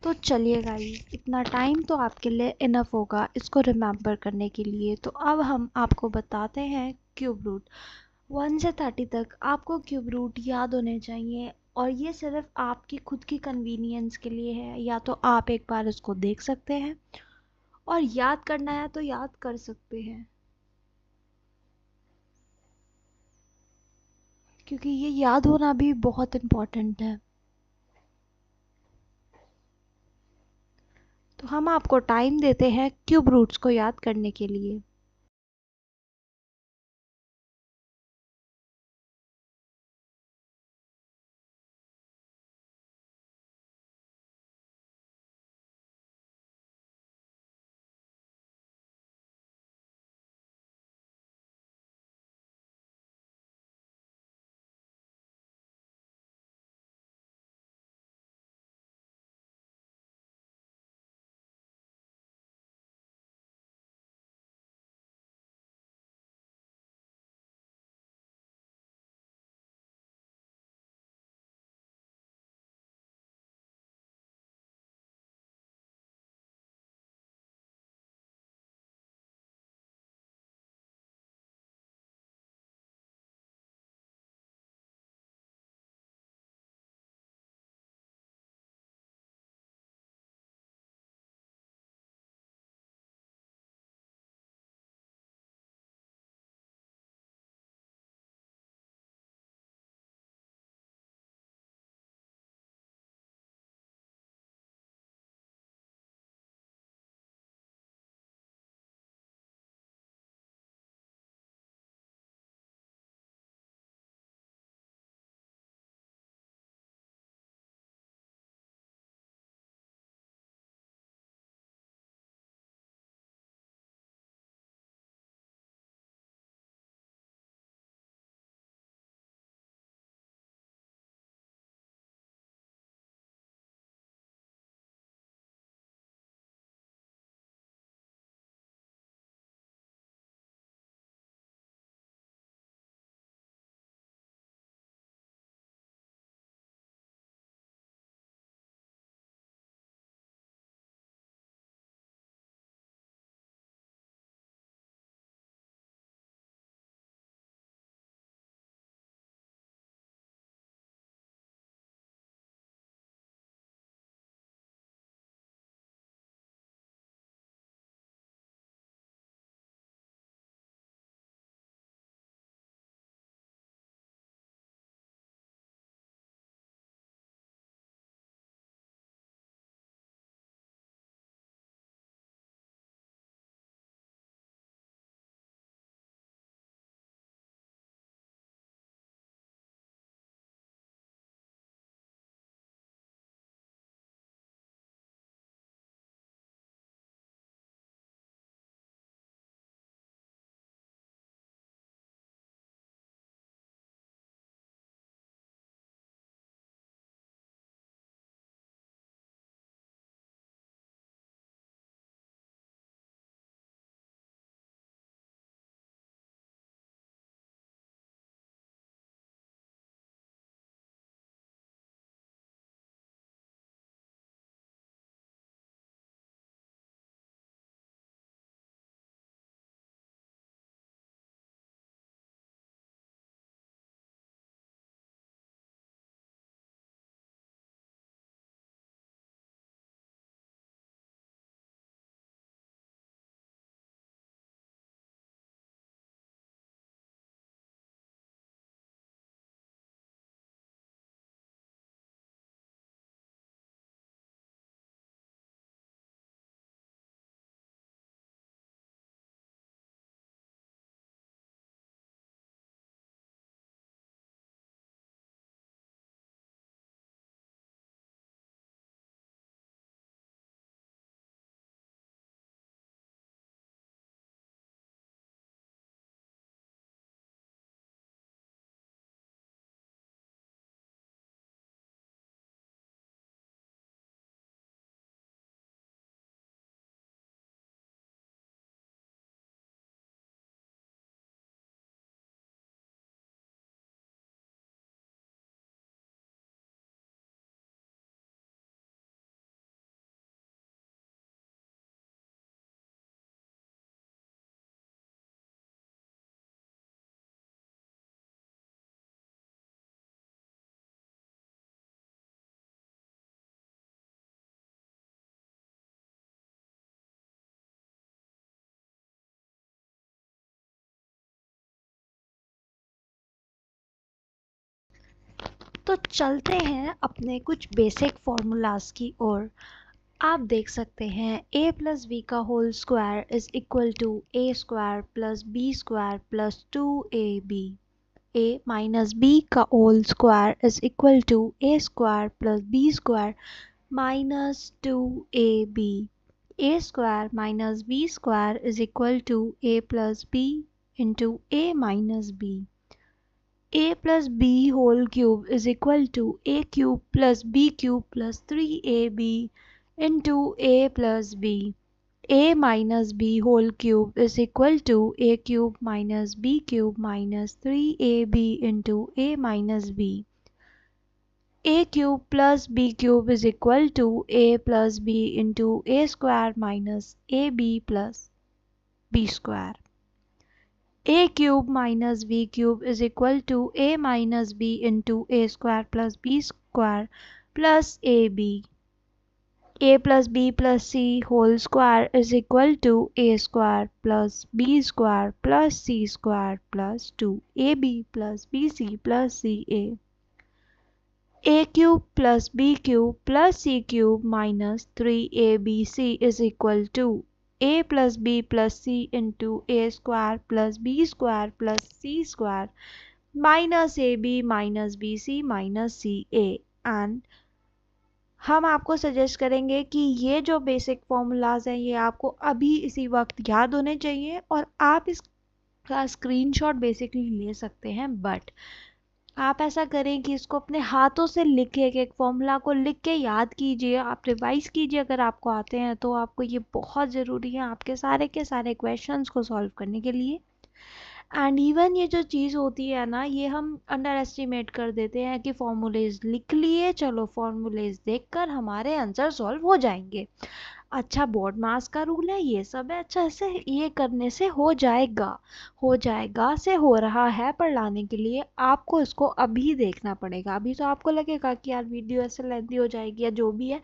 तो चलिए गाइस, इतना टाइम तो आपके लिए इनफ होगा इसको रिमेम्बर करने के लिए। तो अब हम आपको बताते हैं क्यूब रूट। 1 से 30 तक आपको क्यूब रूट याद होने चाहिए, और ये सिर्फ आपकी खुद की कन्वीनियंस के लिए है। या तो आप एक बार इसको देख सकते हैं, और याद करना है तो याद कर सकते हैं, क्योंकि ये याद होना भी बहुत इम्पोर्टेंट है। तो हम आपको टाइम देते हैं क्यूब रूट्स को याद करने के लिए। तो चलते हैं अपने कुछ बेसिक फॉर्मूलाज की ओर। आप देख सकते हैं a प्लस बी का whole square is equal to a square plus b square plus 2ab। a minus b का whole square is equal to a square plus b square minus 2ab। a square minus b square is equal to a plus b into a minus b। a plus b whole cube is equal to a cube plus b cube plus 3ab into a plus b. a minus b whole cube is equal to a cube minus b cube minus 3ab into a minus b. a cube plus b cube is equal to a plus b into a square minus ab plus b square. a cube minus b cube is equal to a minus b into a square plus b square plus ab. a plus b plus c whole square is equal to a square plus b square plus c square plus 2ab plus bc plus ca. a cube plus b cube plus c cube minus 3abc is equal to a plus b plus c into a square plus b square plus c square minus ab minus bc minus ca। And हम आपको suggest करेंगे कि ये जो basic formulas हैं ये आपको अभी इसी वक्त याद होने चाहिए और आप इसका स्क्रीनशॉट बेसिकली ले सकते हैं। बट आप ऐसा करें कि इसको अपने हाथों से लिखे, एक फॉर्मूला को लिख के याद कीजिए, आप रिवाइज कीजिए अगर आपको आते हैं तो। आपको ये बहुत ज़रूरी है आपके सारे के सारे क्वेश्चंस को सॉल्व करने के लिए। एंड इवन ये जो चीज़ होती है ना, ये हम अंडर एस्टिमेट कर देते हैं कि फॉर्मूलेज लिख लिए, चलो फॉर्मूलेज देखकर हमारे आंसर सॉल्व हो जाएंगे। अच्छा, बोर्ड मास का रूल है, ये सब है, अच्छा ऐसे ये करने से हो जाएगा, हो जाएगा से हो रहा है, पर लाने के लिए आपको इसको अभी देखना पड़ेगा। अभी तो आपको लगेगा कि यार वीडियो ऐसे लेंथी हो जाएगी या जो भी है,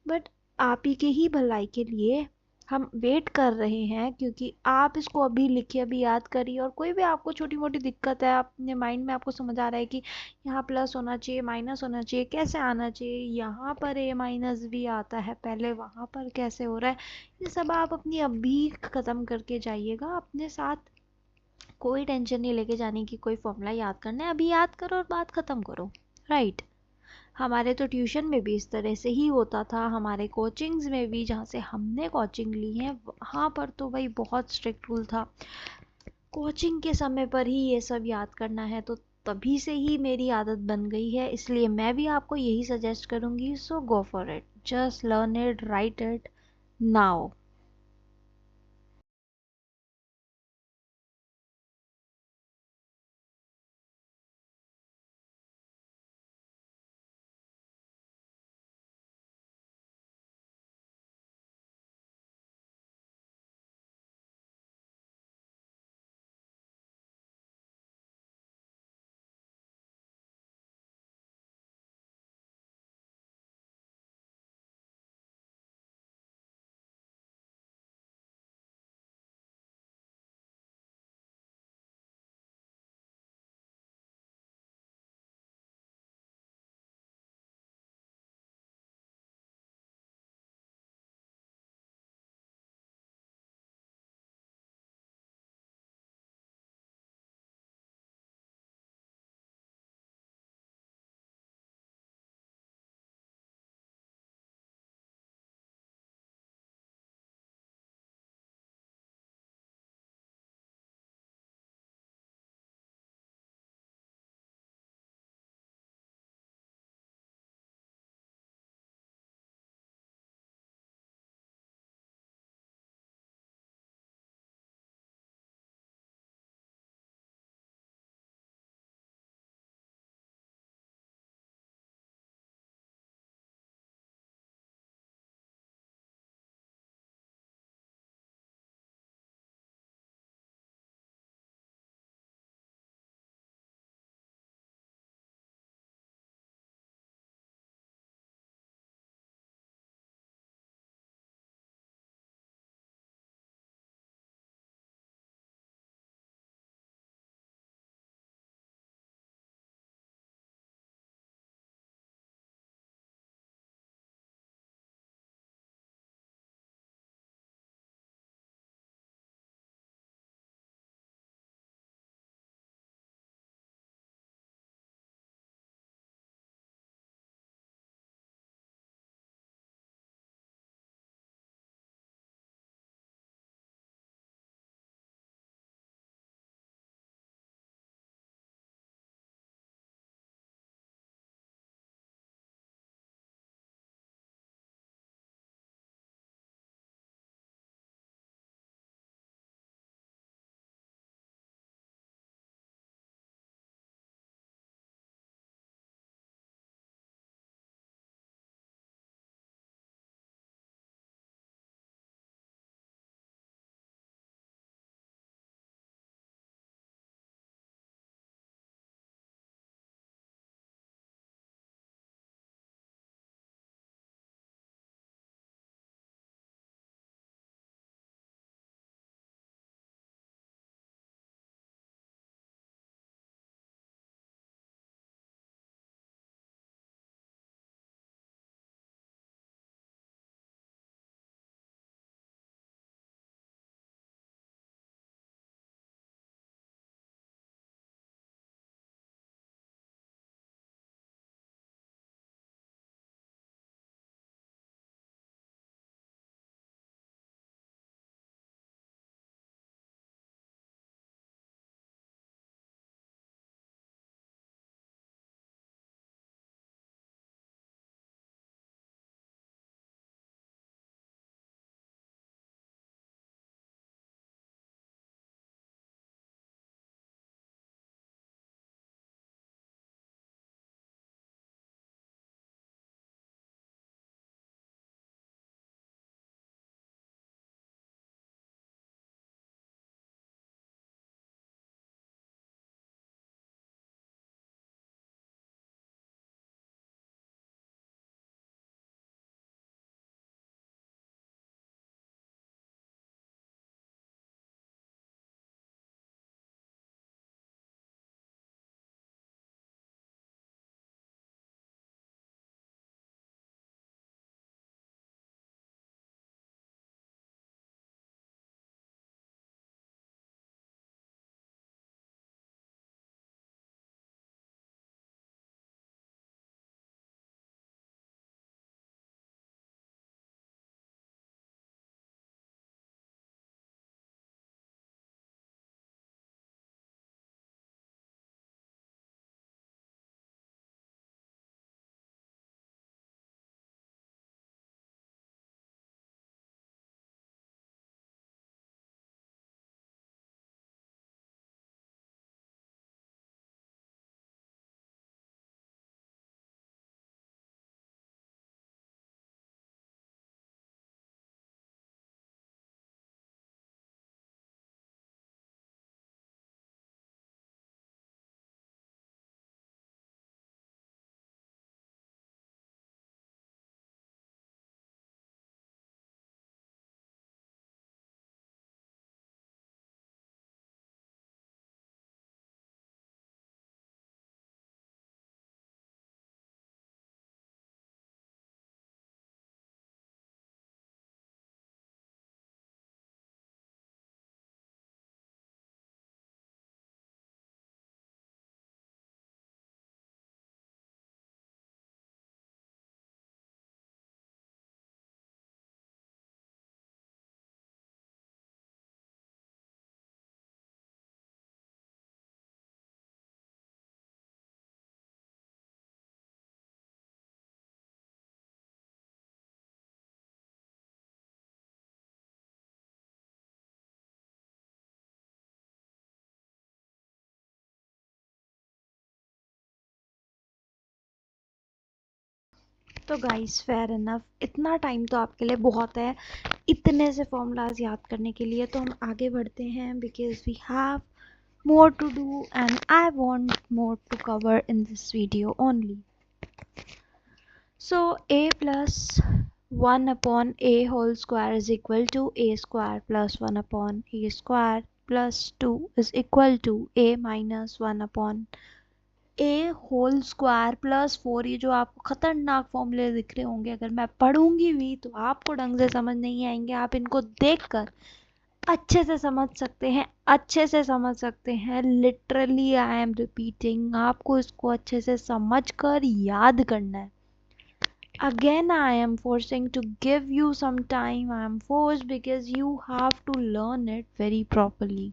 बट आप ही के ही भलाई के लिए हम वेट कर रहे हैं, क्योंकि आप इसको अभी लिखिए, अभी याद करिए। और कोई भी आपको छोटी मोटी दिक्कत है अपने माइंड में, आपको समझ आ रहा है कि यहाँ प्लस होना चाहिए, माइनस होना चाहिए, कैसे आना चाहिए, यहाँ पर a माइनस भी आता है पहले, वहाँ पर कैसे हो रहा है, ये सब आप अपनी अभी ख़त्म करके जाइएगा। अपने साथ कोई टेंशन नहीं लेके जाने की, कोई फॉर्मूला याद करना है अभी याद करो और बात ख़त्म करो, राइट। हमारे तो ट्यूशन में भी इस तरह से ही होता था, हमारे कोचिंग्स में भी, जहाँ से हमने कोचिंग ली है वहाँ पर तो भाई बहुत स्ट्रिक्ट रूल था, कोचिंग के समय पर ही ये सब याद करना है। तो तभी से ही मेरी आदत बन गई है, इसलिए मैं भी आपको यही सजेस्ट करूँगी। So go for it, just learn it, write it now. तो गाइस फेयर इनफ, इतना टाइम तो आपके लिए बहुत है इतने से फॉर्मूलाज याद करने के लिए। तो हम आगे बढ़ते हैं because we have more to do and I want more to cover in this video only. So a plus 1 upon a whole square is equal to a square plus 1 upon a square plus 2 is equal to a minus 1 upon a whole square plus 4। ये जो आपको खतरनाक फॉर्मूले दिख रहे होंगे, अगर मैं पढ़ूंगी भी तो आपको ढंग से समझ नहीं आएंगे। आप इनको देखकर अच्छे से समझ सकते हैं, अच्छे से समझ सकते हैं। लिटरली आई एम रिपीटिंग, आपको इसको अच्छे से समझ कर याद करना है। Again I am forcing to give you some time, I am force because you have to learn it very properly.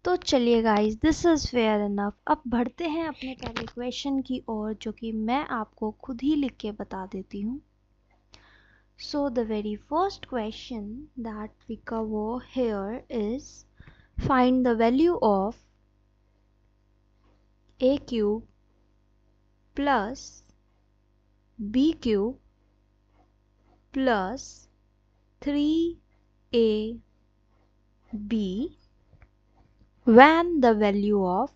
तो चलिए guys, this is fair enough. अब बढ़ते हैं अपने पहले क्वेश्चन की ओर, जो कि मैं आपको खुद ही लिख के बता देती हूँ। So the very first question that we cover here is find the value of a cube plus b cube plus 3ab when the value of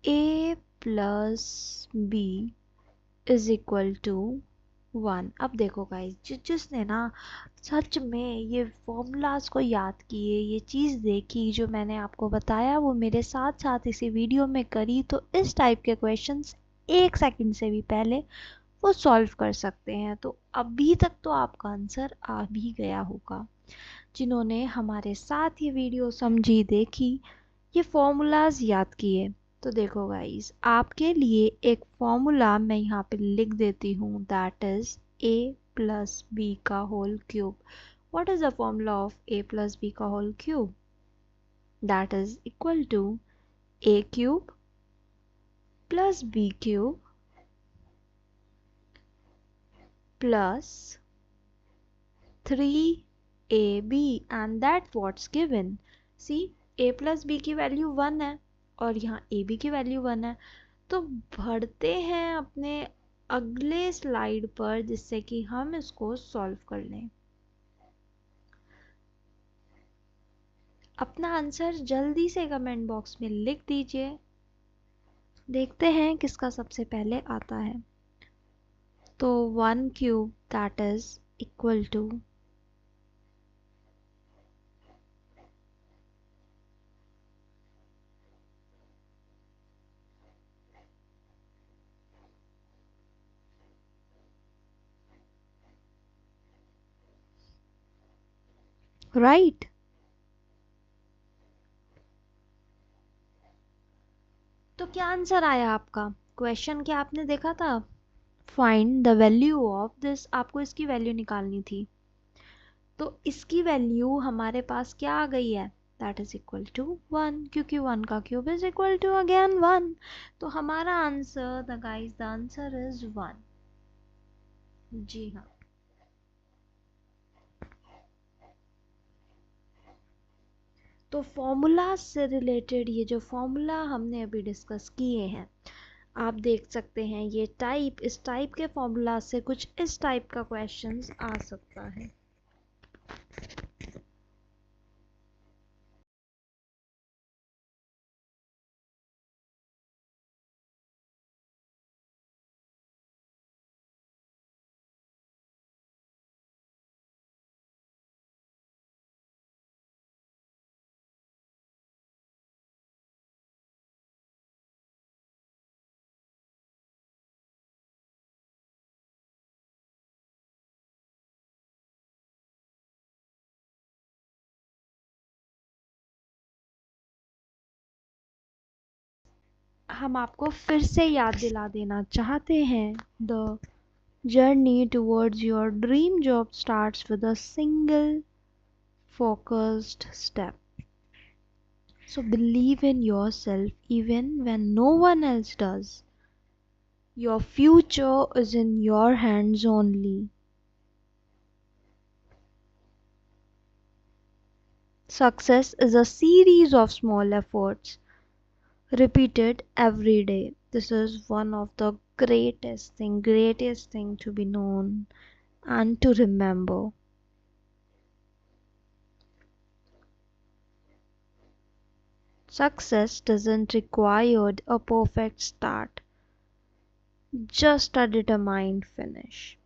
a plus b is equal to 1। अब देखो guys, जिसने ना सच में ये formulas को याद किए, ये चीज़ देखी जो मैंने आपको बताया, वो मेरे साथ साथ इसी वीडियो में करी, तो इस टाइप के क्वेश्चंस 1 सेकंड से भी पहले वो सॉल्व कर सकते हैं। तो अभी तक तो आपका आंसर आ भी गया होगा जिन्होंने हमारे साथ ये वीडियो समझी, देखी, ये फॉर्मूलाज याद किए। तो देखो गाइस, आपके लिए एक फॉर्मूला मैं यहाँ पे लिख देती हूँ, that is a plus B का whole cube. What is the formula of a plus B का whole cube? That is equal to a cube plus b cube plus 3ab and that what's given. See, a plus B की value 1 है और यहाँ A B की value 1 है। तो बढ़ते हैं अपने अगले स्लाइड पर, जिससे कि हम इसको सॉल्व कर लें। अपना आंसर जल्दी से कमेंट बॉक्स में लिख दीजिए। देखते हैं किसका सबसे पहले आता है। तो 1 cube that is equal to right. तो क्या आंसर आया आपका? क्वेश्चन क्या आपने देखा था? Find the value of this, आपको इसकी वैल्यू निकालनी थी। तो इसकी वैल्यू हमारे पास क्या आ गई है? दैट इज इक्वल टू 1, क्योंकि 1 का cube is equal to again 1। तो हमारा answer the guys, the answer is 1। जी हाँ। तो फॉर्मूला से रिलेटेड ये जो फॉर्मूला हमने अभी डिस्कस किए हैं, आप देख सकते हैं ये टाइप, इस टाइप के फॉर्मूला से कुछ इस टाइप का क्वेश्चंस आ सकता है। हम आपको फिर से याद दिला देना चाहते हैं, the journey towards your dream job starts with a single focused step. So believe in yourself even when no one else does. Your future is in your hands only. Success is a series of small efforts repeated every day. This is one of the greatest thing to be known and to remember. Success doesn't require a perfect start, just a determined finish.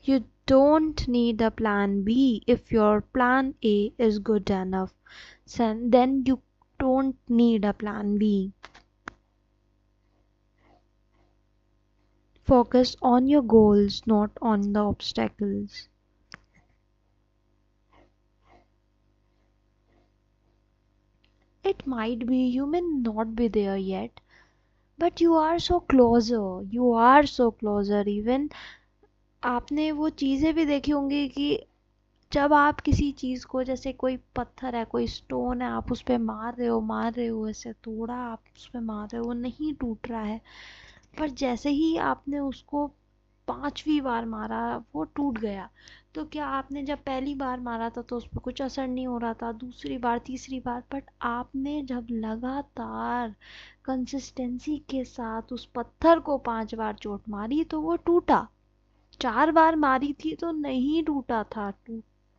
You don't need a plan B if your plan A is good enough. Then you don't need a plan B. Focus on your goals, not on the obstacles. It might be you may not be there yet, but you are so closer. You are so closer. Even आपने वो चीज़ें भी देखी होंगी कि जब आप किसी चीज़ को, जैसे कोई पत्थर है, कोई स्टोन है, आप उस पर मार रहे हो, ऐसे थोड़ा आप उस पर मार रहे हो, वो नहीं टूट रहा है। पर जैसे ही आपने उसको 5वीं बार मारा, वो टूट गया। तो क्या आपने जब पहली बार मारा था तो उस पर कुछ असर नहीं हो रहा था, दूसरी बार, तीसरी बार, बट आपने जब लगातार कंसिस्टेंसी के साथ उस पत्थर को 5 बार चोट मारी तो वो टूटा। 4 बार मारी थी तो नहीं टूटा था।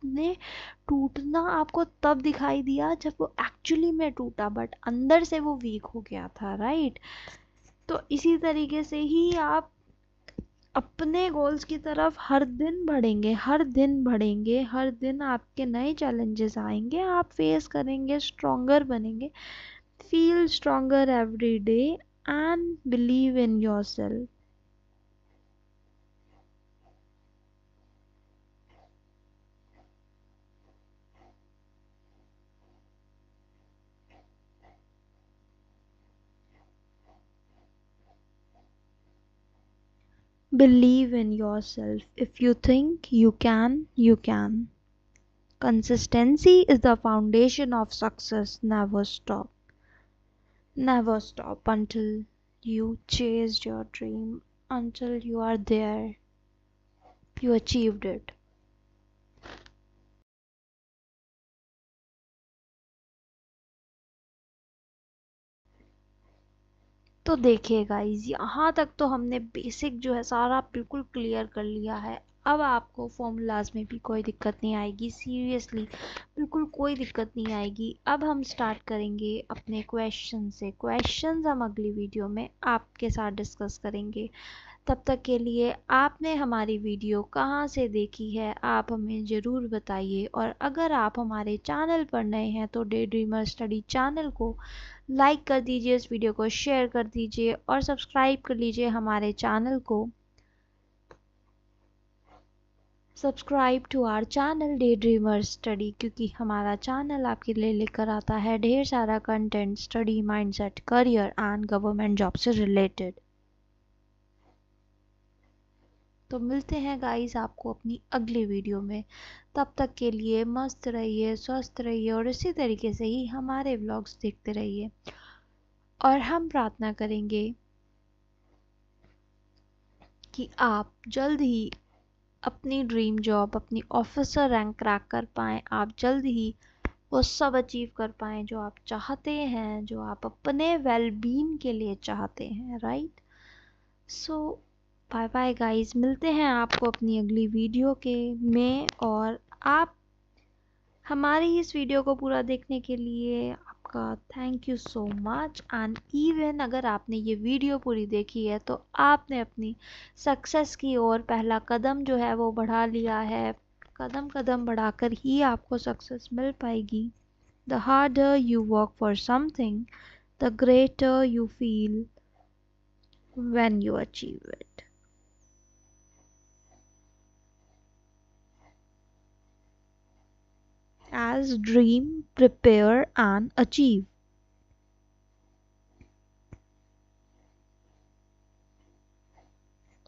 टूटना आपको तब दिखाई दिया जब वो एक्चुअली में टूटा, बट अंदर से वो वीक हो गया था, राइट। तो इसी तरीके से ही आप अपने गोल्स की तरफ हर दिन बढ़ेंगे, हर दिन बढ़ेंगे, हर दिन आपके नए चैलेंजेस आएंगे, आप फेस करेंगे, स्ट्रॉन्गर बनेंगे। Feel stronger every day and believe in yourself. Believe in yourself. If you think you can, you can. Consistency is the foundation of success. Never stop. Never stop until you chased your dream, until you are there. You achieved it. तो देखिए guys, यहाँ तक तो हमने basic जो है सारा बिल्कुल क्लियर कर लिया है। अब आपको फॉर्मूलाज में भी कोई दिक्कत नहीं आएगी, सीरियसली बिल्कुल कोई दिक्कत नहीं आएगी। अब हम स्टार्ट करेंगे अपने क्वेश्चन से। क्वेश्चंस हम अगली वीडियो में आपके साथ डिस्कस करेंगे। तब तक के लिए आपने हमारी वीडियो कहाँ से देखी है, आप हमें ज़रूर बताइए। और अगर आप हमारे चैनल पर नए हैं तो डे ड्रीमर स्टडी चैनल को लाइक कर दीजिए, इस वीडियो को शेयर कर दीजिए और सब्सक्राइब कर लीजिए हमारे चैनल को। Subscribe to our channel Day dreamer Study, क्योंकि हमारा चैनल आपके लिए लेकर आता है ढेर सारा content study, mindset, career and government job से रिलेटेड। तो मिलते हैं गाइस आपको अपनी अगली वीडियो में। तब तक के लिए मस्त रहिए, स्वस्थ रहिए और इसी तरीके से ही हमारे व्लॉग्स देखते रहिए। और हम प्रार्थना करेंगे कि आप जल्द ही अपनी ड्रीम जॉब, अपनी ऑफिसर रैंक क्रैक कर पाएँ। आप जल्द ही वो सब अचीव कर पाएँ जो आप चाहते हैं, जो आप अपने वेलबींग के लिए चाहते हैं, राइट। सो बाय बाय गाइस, मिलते हैं आपको अपनी अगली वीडियो के में। और आप हमारी इस वीडियो को पूरा देखने के लिए आपका thank you so much. And even अगर आपने ये वीडियो पूरी देखी है तो आपने अपनी सक्सेस की ओर पहला कदम जो है वो बढ़ा लिया है। कदम कदम बढ़ाकर ही आपको सक्सेस मिल पाएगी। The harder you work for something, the greater you feel when you achieve it. As dream, prepare and achieve.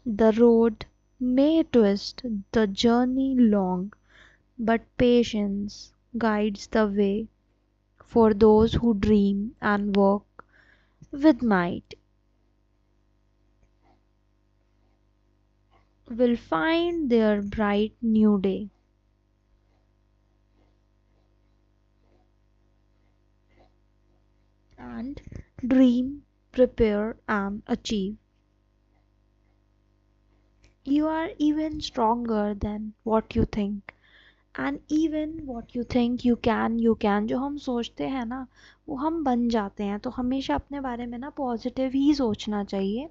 The road may twist, the journey long, but patience guides the way for those who dream and work with might. Will find their bright new day. And dream, prepare and achieve. You are even stronger than what you think. And even what you think you can, जो हम सोचते हैं ना वो हम बन जाते हैं। तो हमेशा अपने बारे में ना पॉजिटिव ही सोचना चाहिए।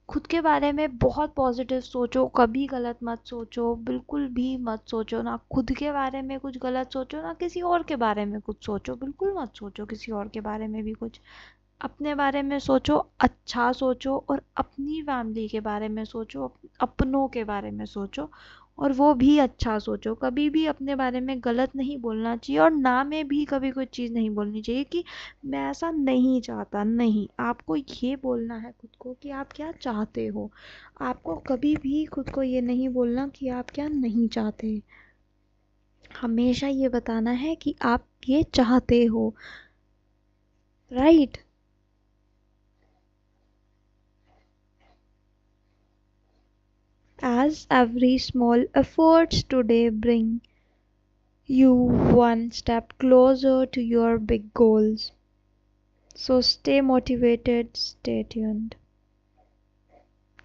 खुद के बारे में बहुत पॉजिटिव सोचो, कभी गलत मत सोचो, बिल्कुल भी मत सोचो ना खुद के बारे में कुछ गलत सोचो, ना किसी और के बारे में कुछ सोचो, बिल्कुल मत सोचो किसी और के बारे में भी कुछ। अपने बारे में सोचो, अच्छा सोचो, और अपनी फैमिली के बारे में सोचो, अपनों के बारे में सोचो, और वो भी अच्छा सोचो। कभी भी अपने बारे में गलत नहीं बोलना चाहिए, और ना में भी कभी कोई चीज़ नहीं बोलनी चाहिए कि मैं ऐसा नहीं चाहता। नहीं, आपको ये बोलना है खुद को कि आप क्या चाहते हो। आपको कभी भी खुद को ये नहीं बोलना कि आप क्या नहीं चाहते। हमेशा ये बताना है कि आप ये चाहते हो, right? As every small efforts today bring you one step closer to your big goals. So stay motivated, stay tuned.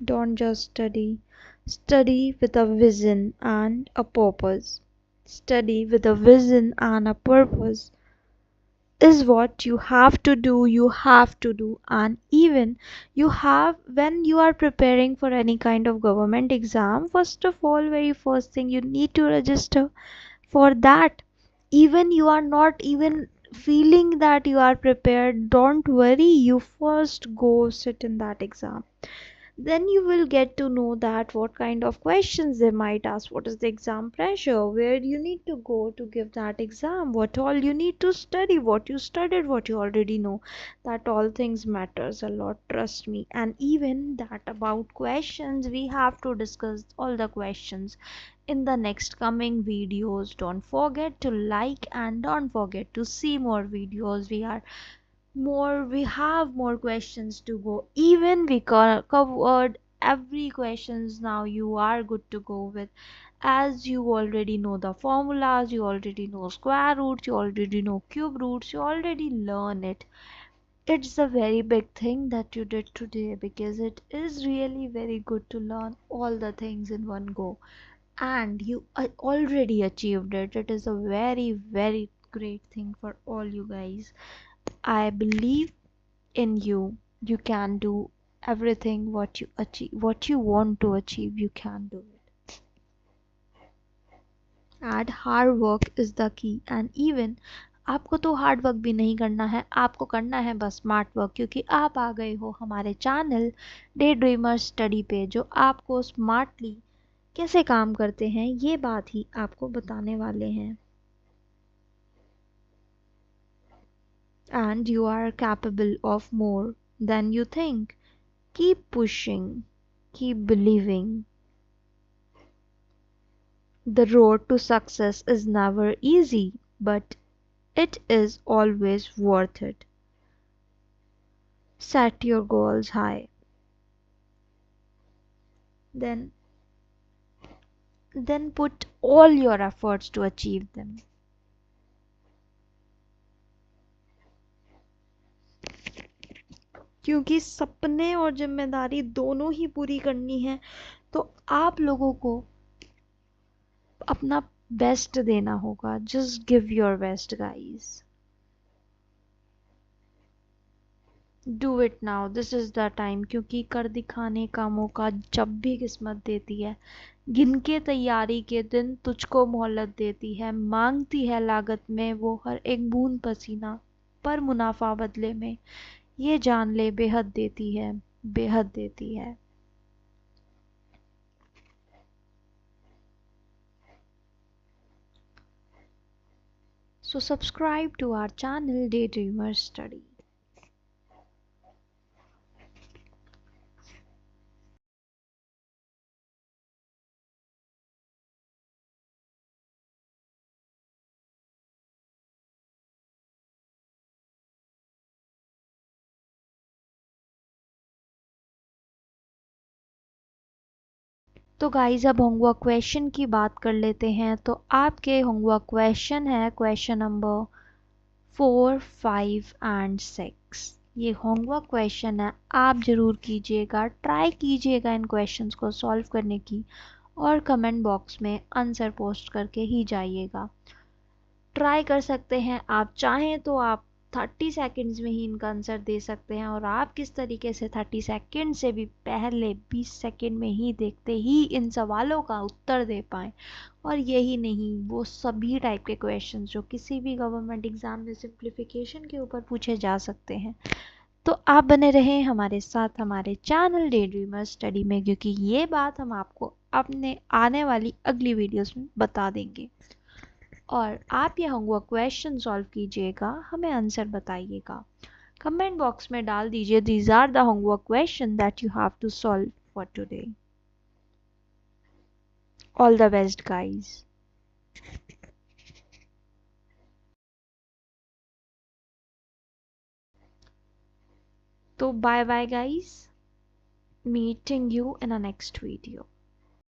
Don't just study. Study with a vision and a purpose. Study with a vision and a purpose is what you have to do. You have to do. And even you have, when you are preparing for any kind of government exam, first of all, very first thing, you need to register for that. Even you are not even feeling that you are prepared, don't worry, you first go sit in that exam. Then you will get to know that what kind of questions they might ask, what is the exam pressure, where you need to go to give that exam, what all you need to study, what you studied, what you already know. That all things matters a lot, trust me. And even that about questions, we have to discuss all the questions in the next coming videos. Don't forget to like and don't forget to see more videos. We have more questions to go. Even we covered every questions. Now you are good to go with, as you already know the formulas, you already know square roots, you already know cube roots, you already learn it. It's a very big thing that you did today, because it is really very good to learn all the things in one go, and you already achieved it. It is a very very great thing for all you guys. I believe in you. You can do everything what you achieve, what you want to achieve, you can do it. And hard work is the key. And even आपको तो hard work भी नहीं करना है, आपको करना है बस स्मार्ट वर्क, क्योंकि आप आ गए हो हमारे चैनल डे ड्रीमर स्टडी पे, जो आपको स्मार्टली कैसे काम करते हैं ये बात ही आपको बताने वाले हैं. And you are capable of more than you think. Keep pushing, keep believing. The road to success is never easy, but it is always worth it. Set your goals high. Then put all your efforts to achieve them. क्योंकि सपने और जिम्मेदारी दोनों ही पूरी करनी है, तो आप लोगों को अपना बेस्ट देना होगा. Just give your best guys. Do it now, this is the time. क्योंकि कर दिखाने का मौका जब भी किस्मत देती है, गिन के तैयारी के दिन तुझको मोहलत देती है, मांगती है लागत में वो हर एक बूंद पसीना, पर मुनाफा बदले में ये जान ले बेहद देती है, बेहद देती है. So subscribe to our channel Daydreamer Study. तो गाइज अब होंगवर्क क्वेश्चन की बात कर लेते हैं. तो आपके होंगवर्क क्वेश्चन है क्वेश्चन नंबर 4, 5 एंड 6. ये होमवर्क क्वेश्चन है, आप ज़रूर कीजिएगा, ट्राई कीजिएगा इन क्वेश्चंस को सॉल्व करने की, और कमेंट बॉक्स में आंसर पोस्ट करके ही जाइएगा. ट्राई कर सकते हैं, आप चाहें तो आप 30 सेकंड्स में ही इनका आंसर दे सकते हैं, और आप किस तरीके से 30 सेकंड से भी पहले 20 सेकंड में ही देखते ही इन सवालों का उत्तर दे पाएँ. और यही नहीं, वो सभी टाइप के क्वेश्चन जो किसी भी गवर्नमेंट एग्ज़ाम में सिंप्लीफिकेशन के ऊपर पूछे जा सकते हैं. तो आप बने रहें हमारे साथ हमारे चैनल डे ड्रीमर स्टडी में, क्योंकि ये बात हम आपको अपने आने वाली अगली वीडियोस में बता देंगे. और आप ये होमवर्क क्वेश्चन सॉल्व कीजिएगा, हमें आंसर बताइएगा, कमेंट बॉक्स में डाल दीजिए. These are the homework question that you have to solve for today. All the best guys. तो bye bye guys, meeting you in a next video.